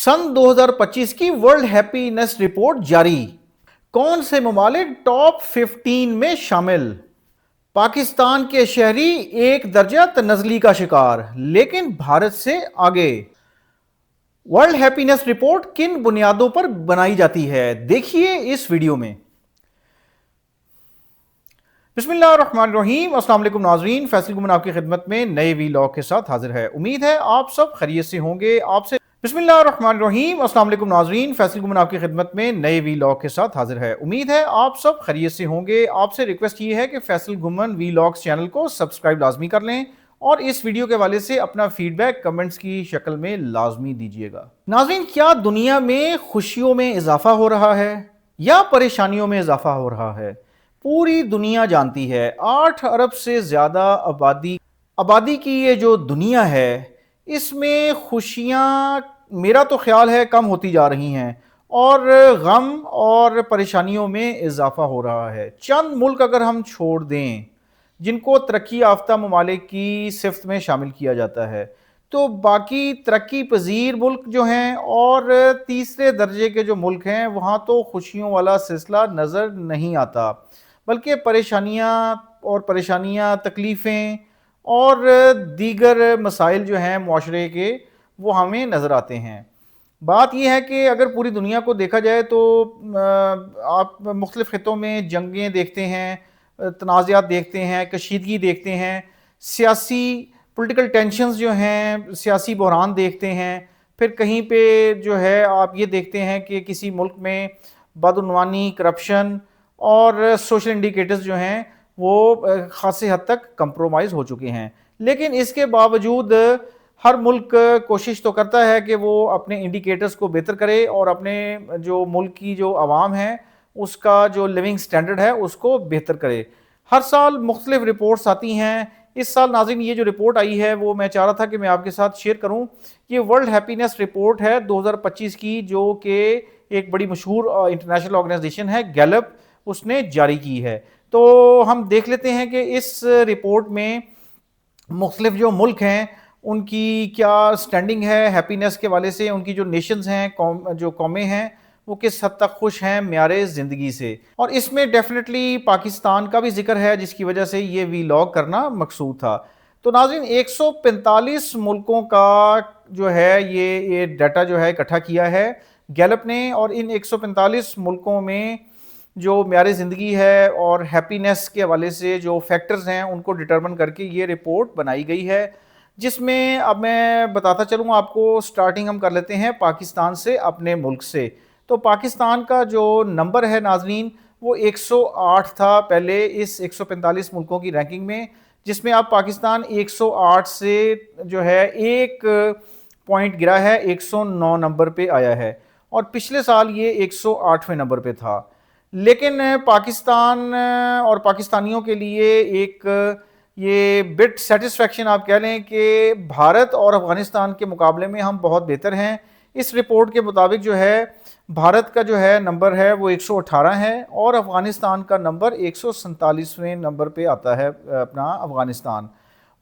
सन 2025 की world happiness report जारी। कौन से ममालिक टॉप 15 में शामिल? पाकिस्तान के शहरी एक दर्जा तनज़ली का शिकार, लेकिन भारत से आगे। वर्ल्ड हैप्पीनेस रिपोर्ट किन बुनियादों पर बनाई जाती है, देखिए इस वीडियो में। बिस्मिल्लाहिर्रहमानिर्रहीम। अस्सलाम वालेकुम नाज़रीन, फैसल गुमन आपकी खिदमत में नए वीलॉग के साथ हाजिर है। उम्मीद है आप सब खैरियत से होंगे। आपसे बिस्मिल्लाहिर्रहमानिर्रहीम। अस्सलाम वालेकुम नाज़रीन, फैसल गुमन आपकी खिदमत में नए वीलॉग के साथ हाजिर है। उम्मीद है आप सब खैरियत से होंगे। आपसे रिक्वेस्ट ये है कि फैसल गुमन वीलॉग्स चैनल को सब्सक्राइब लाजमी कर लें और इस वीडियो के हवाले से अपना फीडबैक कमेंट्स की शक्ल में लाजमी दीजिएगा। नाज़रीन, क्या दुनिया में खुशियों में इजाफा हो रहा है या परेशानियों में इजाफा हो रहा है? पूरी दुनिया जानती है 8 अरब से ज़्यादा आबादी की ये जो दुनिया है, इसमें खुशियाँ मेरा तो ख्याल है कम होती जा रही हैं और गम और परेशानियों में इजाफा हो रहा है। चंद मुल्क अगर हम छोड़ दें जिनको तरक्की याफ्ता ममालिक की सिफ्त में शामिल किया जाता है, तो बाकी तरक्की पजीर मुल्क जो हैं और तीसरे दर्जे के जो मुल्क हैं, वहाँ तो खुशियों वाला सिलसिला नज़र नहीं आता, बल्कि परेशानियाँ, तकलीफ़ें और दीगर मसाइल जो हैं मुआशरे के, वो हमें नज़र आते हैं। बात यह है कि अगर पूरी दुनिया को देखा जाए तो आप मुख्तलिफ़ खित्तों में जंगें देखते हैं, तनाज़ात देखते हैं, कशीदगी देखते हैं, सियासी पॉलिटिकल टेंशन्स जो हैं, सियासी बहरान देखते हैं। फिर कहीं पे जो है आप ये देखते हैं कि किसी मुल्क में बदउनवानी, करप्शन और सोशल इंडिकेटर्स जो हैं वो खासी हद तक कंप्रोमाइज़ हो चुके हैं। लेकिन इसके बावजूद हर मुल्क कोशिश तो करता है कि वो अपने इंडिकेटर्स को बेहतर करे और अपने जो मुल्क की जो आवाम है उसका जो लिविंग स्टैंडर्ड है उसको बेहतर करे। हर साल मुख्तलिफ रिपोर्ट्स आती हैं। इस साल नाज़रीन ये जो रिपोर्ट आई है वो मैं चाह रहा था कि मैं आपके साथ शेयर करूं। ये वर्ल्ड हैप्पीनेस रिपोर्ट है 2025 की, जो कि एक बड़ी मशहूर इंटरनेशनल ऑर्गेनाइजेशन है गैलप, उसने जारी की है। तो हम देख लेते हैं कि इस रिपोर्ट में मुख्तलिफ जो मुल्क हैं उनकी क्या स्टैंडिंग है हैप्पीनेस के वाले से, उनकी जो नेशंस हैं, जो कौमें हैं, वो किस हद तक खुश हैं म्यारे ज़िंदगी से। और इसमें डेफिनेटली पाकिस्तान का भी जिक्र है, जिसकी वजह से ये वीलॉग करना मकसूद था। तो नाज़रीन, 145 मुल्कों का जो है ये डाटा जो है इकट्ठा किया है गैलप ने, और इन 145 मुल्कों में जो म्यारे ज़िंदगी है और हैप्पीनेस के हवाले से जो फैक्टर्स हैं उनको डिटरमिन करके ये रिपोर्ट बनाई गई है, जिसमें अब मैं बताता चलूँ आपको। स्टार्टिंग हम कर लेते हैं पाकिस्तान से, अपने मुल्क से। तो पाकिस्तान का जो नंबर है नाज़रीन वो 108 था पहले इस 145 मुल्कों की रैंकिंग में, जिसमें अब पाकिस्तान 108 से जो है एक पॉइंट गिरा है, 109 नंबर पे आया है, और पिछले साल ये 108वें नंबर पे था। लेकिन पाकिस्तान और पाकिस्तानियों के लिए एक ये बिट सेटिस्फैक्शन आप कह लें कि भारत और अफ़गानिस्तान के मुकाबले में हम बहुत बेहतर हैं। इस रिपोर्ट के मुताबिक जो है भारत का जो है नंबर है वो 118 है और अफ़गानिस्तान का नंबर 147वें नंबर पे आता है अपना अफ़गानिस्तान।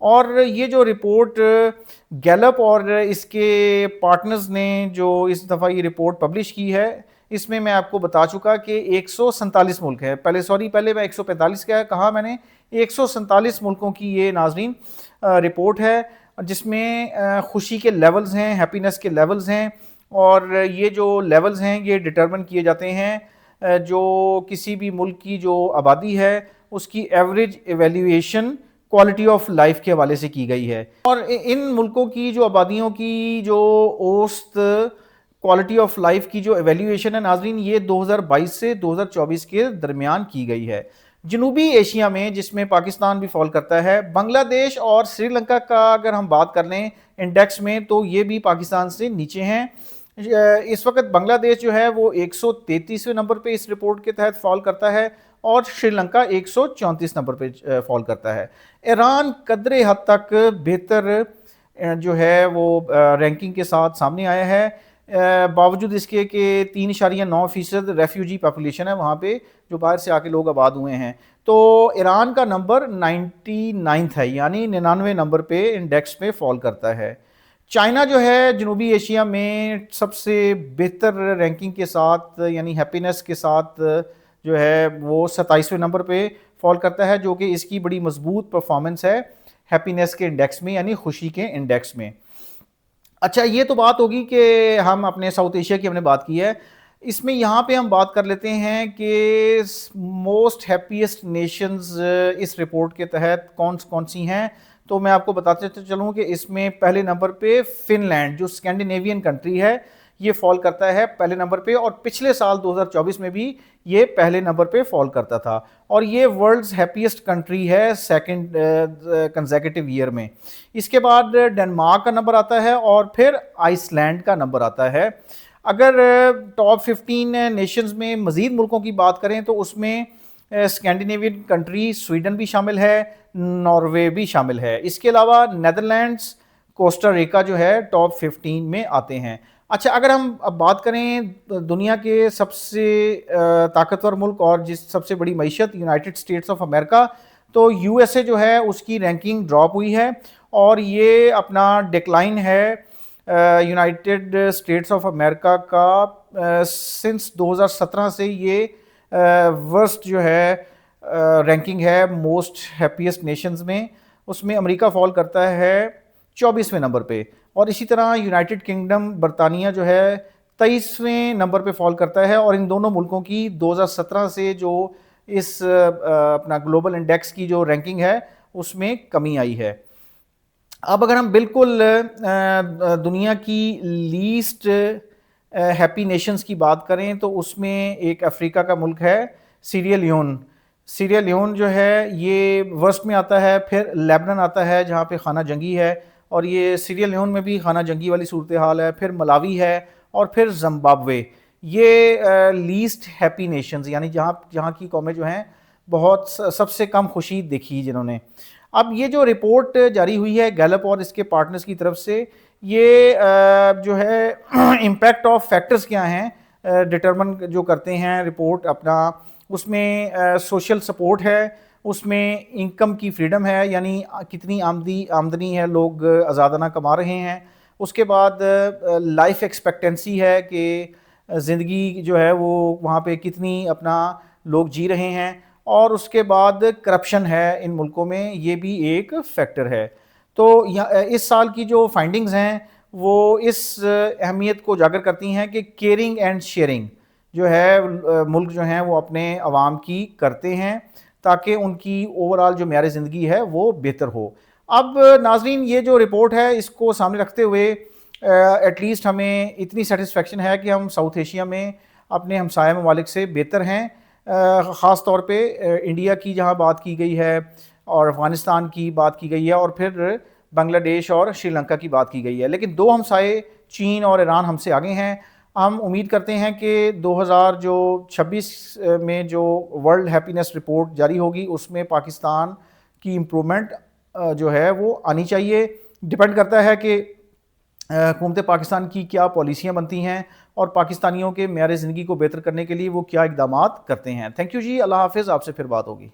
और ये जो रिपोर्ट गैलप और इसके पार्टनर्स ने जो इस दफ़ा ये रिपोर्ट पब्लिश की है, इसमें मैं आपको बता चुका कि 147 मुल्क है। पहले मैं 145 कहा मैंने, 147 मुल्कों की ये नाज़रीन रिपोर्ट है, जिसमें खुशी के लेवल्स हैं, हैप्पीनेस के लेवल्स हैं, और ये जो लेवल्स हैं ये डिटरमिन किए जाते हैं जो किसी भी मुल्क की जो आबादी है उसकी average evaluation quality of life के हवाले से की गई है। और इन मुल्कों की जो आबादियों की जो औसत क्वालिटी ऑफ लाइफ की जो एवेल्यूएशन है नाज़रीन, ये 2022 से 2024 के दरमियान की गई है। जनूबी एशिया में, जिसमें पाकिस्तान भी फॉल करता है, बांग्लादेश और श्रीलंका का अगर हम बात कर लें इंडेक्स में, तो ये भी पाकिस्तान से नीचे हैं। इस वक्त बांग्लादेश जो है वो 133वें नंबर पे इस रिपोर्ट के तहत फॉल करता है और श्रीलंका 134 नंबर पे फॉल करता है। ईरान कदरे हद तक बेहतर जो है वो रैंकिंग के साथ सामने आया है, बावजूद इसके कि 3.9% रेफ्यूजी पॉपुलेशन है वहाँ पे, जो बाहर से आके लोग आबाद हुए हैं। तो ईरान का नंबर 99 है, यानी 99 नंबर पे इंडेक्स पे फॉल करता है। چائنا جو ہے جنوبی ایشیا میں سب سے بہتر رینکنگ کے ساتھ یعنی ہیپینس کے ساتھ جو ہے وہ 27ویں نمبر پہ فال کرتا ہے، جو کہ اس کی بڑی مضبوط پرفارمنس ہے ہیپینس کے انڈیکس میں یعنی خوشی کے انڈیکس میں۔ اچھا یہ تو بات ہوگی کہ ہم اپنے ساؤتھ ایشیا کی ہم نے بات کی ہے، اس میں یہاں پہ ہم بات کر لیتے ہیں کہ موسٹ ہیپیسٹ نیشنز اس رپورٹ کے تحت کون کون سی ہیں۔ تو میں آپ کو بتاتے چلوں کہ اس میں پہلے نمبر پہ فن لینڈ جو اسکینڈینیوین کنٹری ہے یہ فال کرتا ہے پہلے نمبر پہ، اور پچھلے سال 2024 میں بھی یہ پہلے نمبر پہ فال کرتا تھا، اور یہ ورلڈز ہیپیسٹ کنٹری ہے سیکنڈ کنزیکٹیو ایئر میں۔ اس کے بعد ڈنمارک کا نمبر آتا ہے اور پھر آئس لینڈ کا نمبر آتا ہے۔ اگر ٹاپ 15 نیشنز میں مزید ملکوں کی بات کریں تو اس میں اسکینڈینیوین کنٹری سویڈن بھی شامل ہے، ناروے بھی شامل ہے، اس کے علاوہ نیدرلینڈز، کوسٹا ریکا جو ہے ٹاپ 15 میں آتے ہیں۔ اچھا اگر ہم اب بات کریں دنیا کے سب سے طاقتور ملک اور جس سب سے بڑی معیشت یونائٹڈ اسٹیٹس آف امریکہ، تو یو ایس اے جو ہے اس کی رینکنگ ڈراپ ہوئی ہے اور یہ اپنا ڈکلائن ہے یونائٹڈ اسٹیٹس آف امریکہ کا سنس 2017 سے یہ ورسٹ جو ہے رینکنگ ہے موسٹ ہیپیسٹ نیشنز میں، اس میں امریکہ فال کرتا ہے 24ویں نمبر پہ، اور اسی طرح یونائٹڈ کنگڈم برطانیہ جو ہے 23ویں نمبر پہ فال کرتا ہے، اور ان دونوں ملکوں کی 2017 سے جو اس اپنا گلوبل انڈیکس کی جو رینکنگ ہے اس میں کمی آئی ہے۔ اب اگر ہم بالکل دنیا کی لیسٹ ہیپی نیشنز کی بات کریں تو اس میں ایک افریقہ کا ملک ہے سیریا لیون۔ سیریا لیون جو ہے یہ ورسٹ میں آتا ہے، پھر لیبنن آتا ہے جہاں پہ خانہ جنگی ہے، اور یہ سیریا لیون میں بھی خانہ جنگی والی صورتحال ہے، پھر ملاوی ہے، اور پھر زمبابوے۔ یہ لیسٹ ہیپی نیشنز یعنی جہاں کی قومیں جو ہیں بہت سب سے کم خوشی دیکھی جنہوں نے۔ اب یہ جو رپورٹ جاری ہوئی ہے گیلپ اور اس کے پارٹنرز کی طرف سے، یہ جو ہے امپیکٹ آف فیکٹرز کیا ہیں ڈٹرمن جو کرتے ہیں رپورٹ اپنا، اس میں سوشل سپورٹ ہے، اس میں انکم کی فریڈم ہے یعنی کتنی آمدنی ہے لوگ آزادانہ کما رہے ہیں، اس کے بعد لائف ایکسپیکٹنسی ہے کہ زندگی جو ہے وہ وہاں پہ کتنی اپنا لوگ جی رہے ہیں، اور اس کے بعد کرپشن ہے ان ملکوں میں، یہ بھی ایک فیکٹر ہے۔ تو اس سال کی جو فائنڈنگز ہیں وہ اس اہمیت کو اجاگر کرتی ہیں کہ کیئرنگ اینڈ شیئرنگ جو ہے ملک جو ہیں وہ اپنے عوام کی کرتے ہیں تاکہ ان کی اوورآل جو معیار زندگی ہے وہ بہتر ہو۔ اب ناظرین یہ جو رپورٹ ہے اس کو سامنے رکھتے ہوئے ایٹ لیسٹ ہمیں اتنی سیٹسفیکشن ہے کہ ہم ساؤتھ ایشیا میں اپنے ہمسایہ ممالک سے بہتر ہیں، خاص طور پہ انڈیا کی جہاں بات کی گئی ہے اور افغانستان کی بات کی گئی ہے اور پھر بنگلہ دیش اور شری لنکا کی بات کی گئی ہے، لیکن دو ہمسائے چین اور ایران ہم سے آگے ہیں۔ ہم امید کرتے ہیں کہ 2026 میں جو ورلڈ ہیپینس رپورٹ جاری ہوگی اس میں پاکستان کی امپرومنٹ جو ہے وہ آنی چاہیے۔ ڈپینڈ کرتا ہے کہ حکومت پاکستان کی کیا پالیسیاں بنتی ہیں اور پاکستانیوں کے معیار زندگی کو بہتر کرنے کے لیے وہ کیا اقدامات کرتے ہیں۔ تھینک یو جی، اللہ حافظ، آپ سے پھر بات ہوگی۔